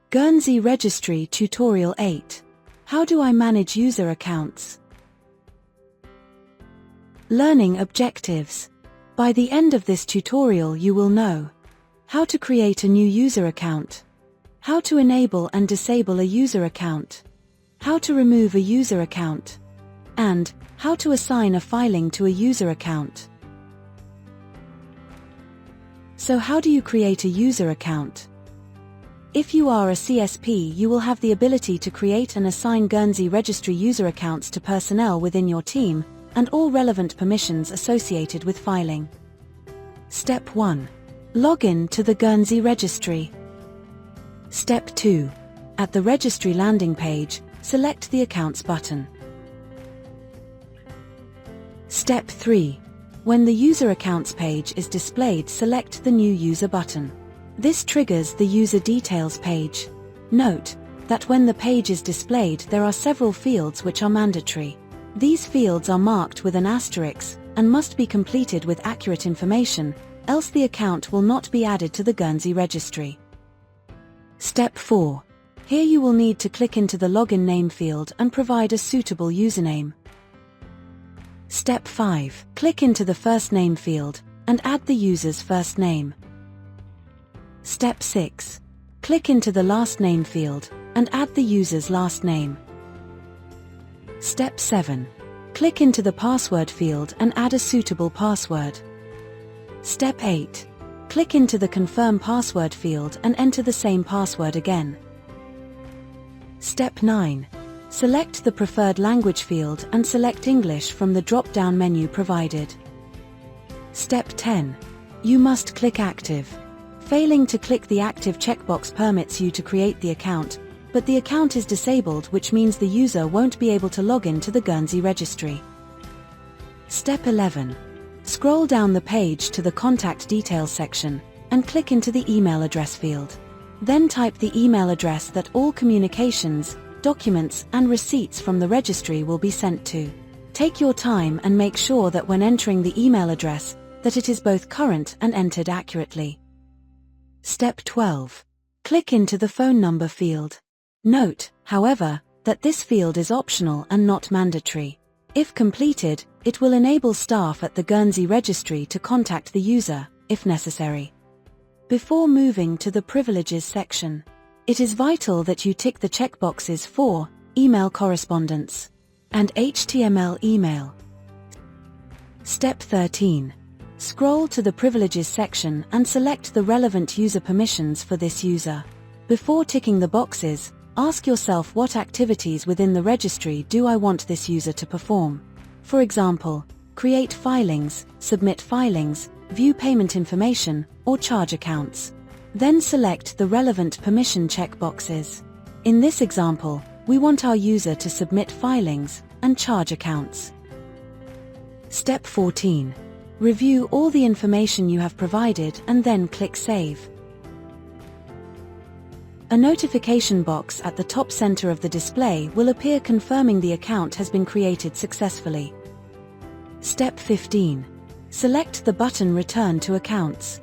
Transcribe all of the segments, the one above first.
Guernsey Registry Tutorial 8. How do I manage user accounts? Learning objectives. By the end of this tutorial you will know how to create a new user account, how to enable and disable a user account, how to remove a user account, and how to assign a filing to a user account. So how do you create a user account? If you are a CSP, you will have the ability to create and assign Guernsey Registry user accounts to personnel within your team, and all relevant permissions associated with filing. Step 1. Login to the Guernsey Registry. Step 2. At the Registry landing page, select the Accounts button. Step 3. When the User Accounts page is displayed, select the New User button. This triggers the User Details page. Note that when the page is displayed, there are several fields which are mandatory. These fields are marked with an asterisk and must be completed with accurate information, else the account will not be added to the Guernsey Registry. Step 4. Here you will need to click into the Login Name field and provide a suitable username. Step 5. Click into the First Name field and add the user's first name. Step 6. Click into the Last Name field and add the user's last name. Step 7. Click into the Password field and add a suitable password. Step 8. Click into the Confirm Password field and enter the same password again. Step 9. Select the Preferred Language field and select English from the drop-down menu provided. Step 10. You must click Active. Failing to click the Active checkbox permits you to create the account, but the account is disabled, which means the user won't be able to log in to the Guernsey Registry. Step 11. Scroll down the page to the Contact Details section and click into the email address field. Then type the email address that all communications, documents and receipts from the registry will be sent to. Take your time and make sure that when entering the email address, that it is both current and entered accurately. Step 12. Click into the phone number field. Note, however, that this field is optional and not mandatory. If completed, it will enable staff at the Guernsey Registry to contact the user, if necessary. Before moving to the Privileges section, it is vital that you tick the checkboxes for email correspondence and HTML email. Step 13. Scroll to the Privileges section and select the relevant user permissions for this user. Before ticking the boxes, ask yourself, what activities within the registry do I want this user to perform? For example, create filings, submit filings, view payment information, or charge accounts. Then select the relevant permission checkboxes. In this example, we want our user to submit filings and charge accounts. Step 14. Review all the information you have provided and then click Save. A notification box at the top center of the display will appear confirming the account has been created successfully. Step 15. Select the button Return to Accounts.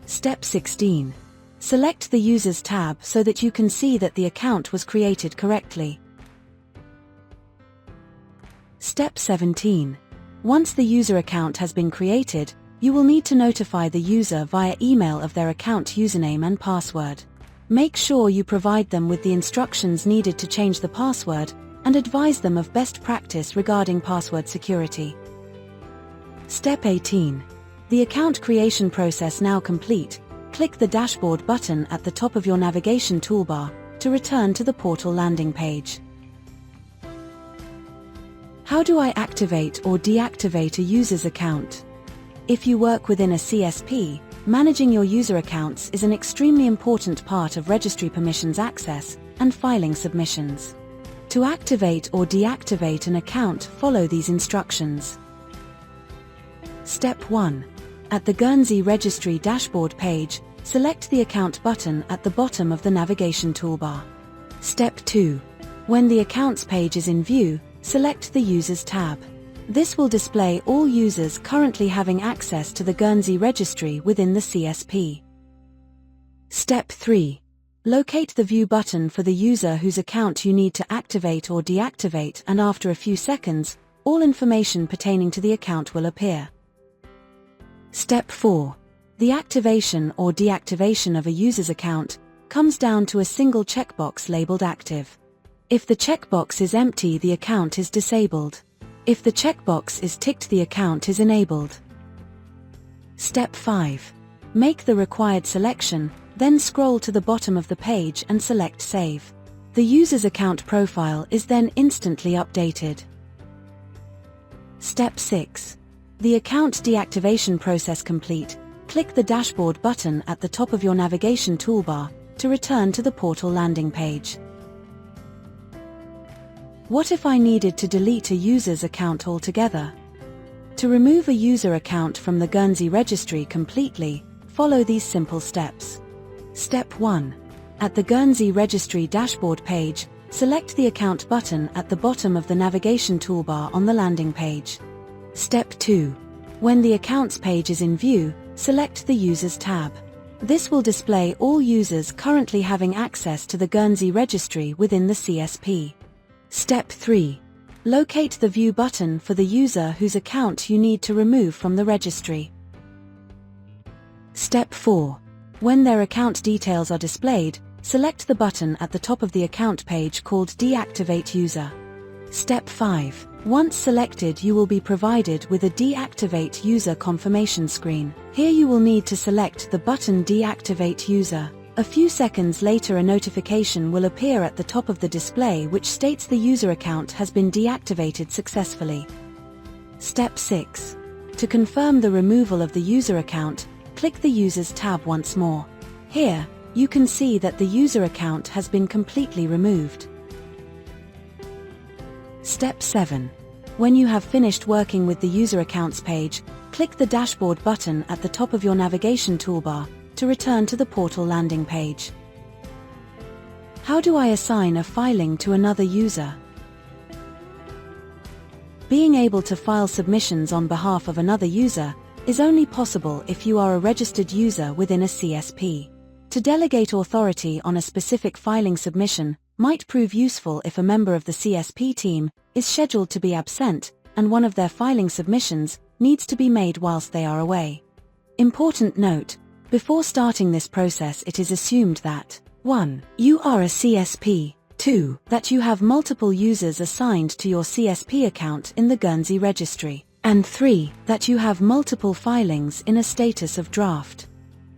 Step 16. Select the Users tab so that you can see that the account was created correctly. Step 17. Once the user account has been created, you will need to notify the user via email of their account username and password. Make sure you provide them with the instructions needed to change the password and advise them of best practice regarding password security. Step 18. The account creation process now complete. Click the Dashboard button at the top of your navigation toolbar to return to the portal landing page. How do I activate or deactivate a user's account? If you work within a CSP, managing your user accounts is an extremely important part of registry permissions access and filing submissions. To activate or deactivate an account, follow these instructions. Step 1. At the Guernsey Registry dashboard page, select the Account button at the bottom of the navigation toolbar. Step 2. When the Accounts page is in view, select the Users tab. This will display all users currently having access to the Guernsey Registry within the CSP. Step 3. Locate the View button for the user whose account you need to activate or deactivate, and after a few seconds, all information pertaining to the account will appear. Step 4. The activation or deactivation of a user's account comes down to a single checkbox labeled Active. If the checkbox is empty, the account is disabled. If the checkbox is ticked, the account is enabled. Step 5. Make the required selection, then scroll to the bottom of the page and select Save. The user's account profile is then instantly updated. Step 6. The account deactivation process complete. Click the Dashboard button at the top of your navigation toolbar to return to the portal landing page. What if I needed to delete a user's account altogether? To remove a user account from the Guernsey registry completely, follow these simple steps. Step 1. At the Guernsey registry dashboard page, select the Account button at the bottom of the navigation toolbar on the landing page. Step 2. When the Accounts page is in view, select the Users tab. This will display all users currently having access to the Guernsey registry within the CSP. Step 3. Locate the View button for the user whose account you need to remove from the registry. Step 4. When their account details are displayed, select the button at the top of the account page called Deactivate User. Step 5. Once selected, you will be provided with a Deactivate User confirmation screen. Here you will need to select the button Deactivate User. A few seconds later, a notification will appear at the top of the display which states the user account has been deactivated successfully. Step 6. To confirm the removal of the user account, click the Users tab once more. Here, you can see that the user account has been completely removed. Step 7. When you have finished working with the User Accounts page, click the Dashboard button at the top of your navigation toolbar to return to the portal landing page. How do I assign a filing to another user? Being able to file submissions on behalf of another user is only possible if you are a registered user within a CSP. To delegate authority on a specific filing submission might prove useful if a member of the CSP team is scheduled to be absent and one of their filing submissions needs to be made whilst they are away. Important note: before starting this process, it is assumed that 1. You are a CSP, 2. That you have multiple users assigned to your CSP account in the Guernsey registry, and 3. That you have multiple filings in a status of draft.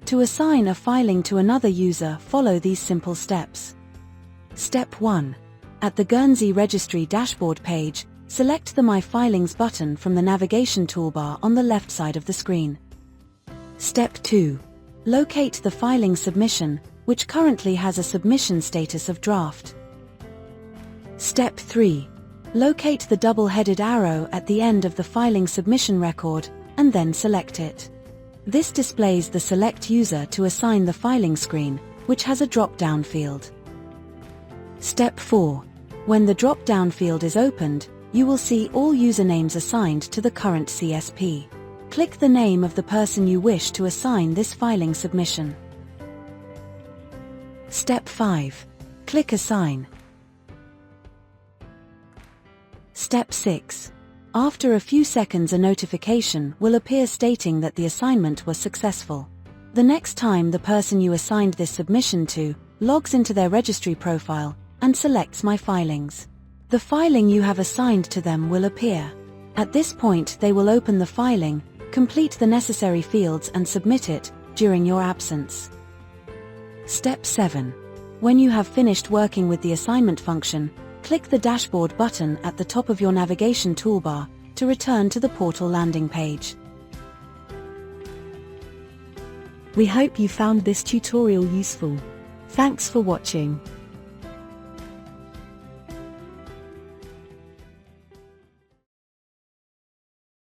To assign a filing to another user, follow these simple steps. Step 1. At the Guernsey registry dashboard page, select the My Filings button from the navigation toolbar on the left side of the screen. Step 2. Locate the filing submission, which currently has a submission status of draft. Step 3. Locate the double-headed arrow at the end of the filing submission record, and then select it. This displays the Select User to assign the filing screen, which has a drop-down field. Step 4. When the drop-down field is opened, you will see all usernames assigned to the current CSP. Click the name of the person you wish to assign this filing submission. Step 5. Click Assign. Step 6. After a few seconds, a notification will appear stating that the assignment was successful. The next time the person you assigned this submission to logs into their registry profile and selects My Filings, the filing you have assigned to them will appear. At this point, they will open the filing, complete the necessary fields and submit it during your absence. Step 7. When you have finished working with the assignment function, click the Dashboard button at the top of your navigation toolbar to return to the portal landing page. We hope you found this tutorial useful. Thanks for watching.